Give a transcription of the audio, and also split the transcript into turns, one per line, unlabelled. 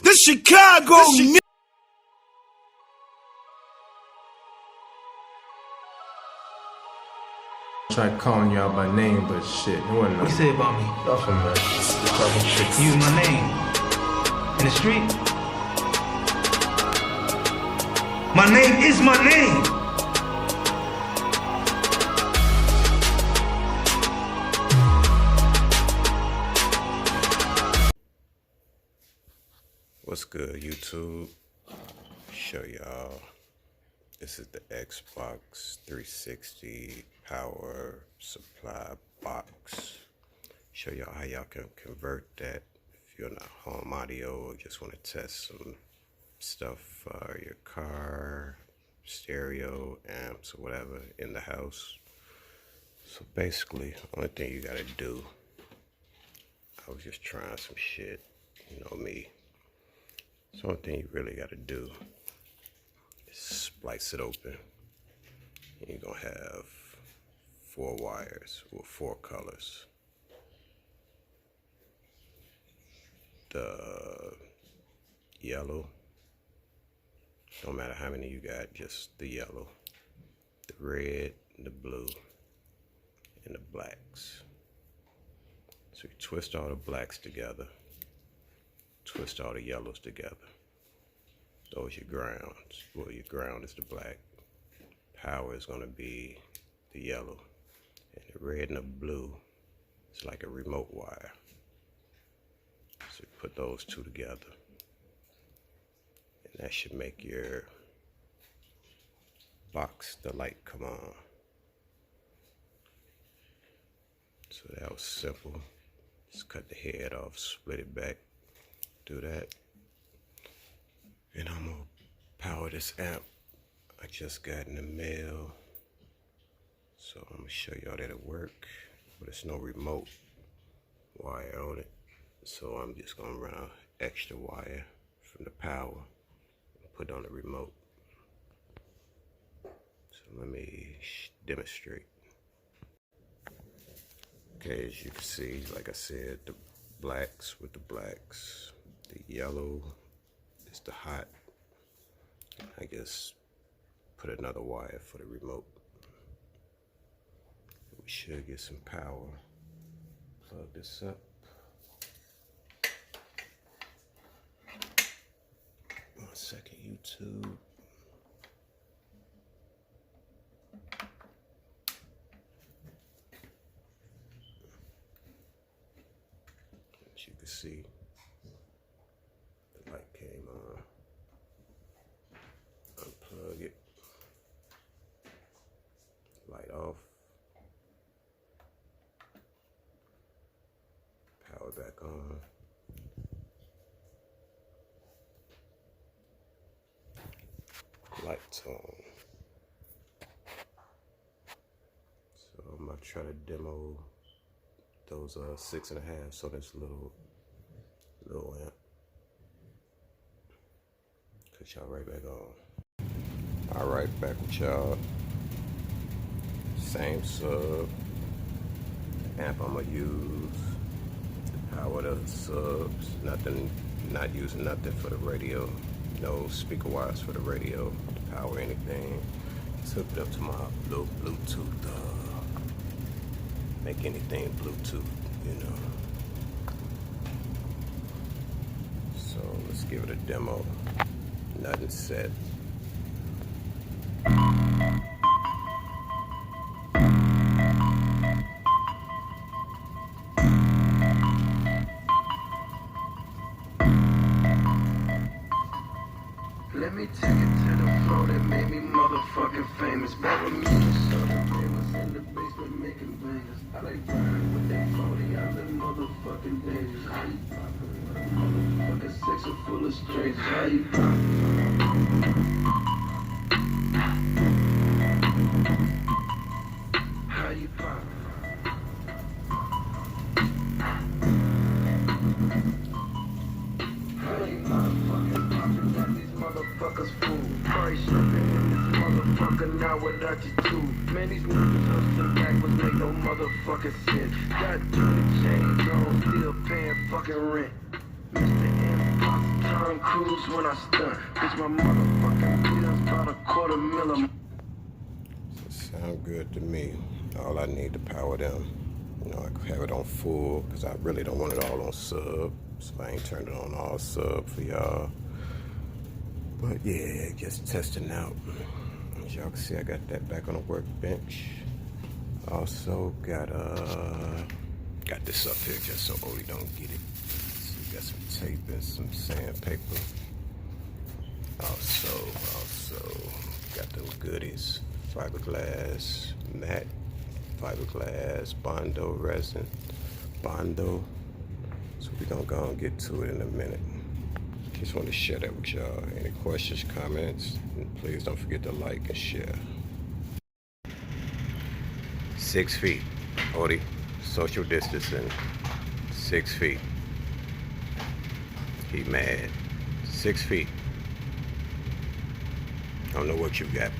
The Chicago nigga.
Tried calling y'all by name, but shit, it wasn't.
What you say about me?
Nothing, man. Just talking shit.
You use my name in the street. My name is my name.
What's good, YouTube? Show y'all. This is the Xbox 360 power supply box. Show y'all how y'all can convert that if you're not home audio or just want to test some stuff for your car, stereo, amps, or whatever in the house. So basically, only thing you gotta do, I was just trying some shit, you know me. So only thing you really gotta do is splice it open. And you're gonna have 4 wires with 4 colors. The yellow, don't matter how many you got, just the yellow, the red, the blue, and the blacks. So you twist all the blacks together, twist all the yellows together. Those your grounds. Well, your ground is the black. Power is gonna be the yellow. And the red and the blue is like a remote wire. So you put those two together. And that should make your box, the light come on. So that was simple. Just cut the head off, split it back, do that. And I'm gonna power this amp I just got in the mail. So I'm gonna show y'all that it work, but it's no remote wire on it. So I'm just gonna run an extra wire from the power and put on the remote. So let me demonstrate. Okay, as you can see, like I said, the blacks with the blacks, the yellow is the hot. I guess put another wire for the remote. We should get some power. Plug this up. 1 second, YouTube. As you can see, the light came on. Unplug it. Light off. Power back on. Lights on. So I'm gonna try to demo those 6.5. So that's little amp. Cut y'all right back on. All right, back with y'all. Same sub. Amp I'm gonna use. The power the subs. Nothing. Not using nothing for the radio. No speaker wires for the radio to power anything. Just hook it up to my little Bluetooth. Make anything Bluetooth, you know. So let's give it a demo. Nothing set.
Let me take it to the floor that made me motherfucking famous. Back when me and Southern Man was in the basement making bangers. I like riding with that 40, I live motherfucking dangerous. How you poppin' with a motherfucking section full of strangers? How you poppin'? How you poppin'? How you motherfucking poppin'? Got these motherfuckers fool. Price shopping in this motherfucker now without you too. Man, these niggas hustling backwards make no motherfucking sense. Got 20 chains on, still paying fucking rent. Mr. Imposter, turn Tom Cruise when I stunt. Bitch, my motherfucking bills about $250,000.
Sound good to me. All I need to power them. You know, I could have it on full because I really don't want it all on sub. So I ain't turned it on all sub for y'all. But yeah, just testing out. As y'all can see, I got that back on the workbench. Also got this up here just so Odie don't get it. So we got some tape and some sandpaper. Also got those goodies. Fiberglass mat, fiberglass Bondo resin, Bondo. So we're gonna go and get to it in a minute. Just want to share that with y'all. Any questions, comments, and please don't forget to like and share. 6 feet, Odie, social distancing, 6 feet. He mad, 6 feet. I don't know what you got.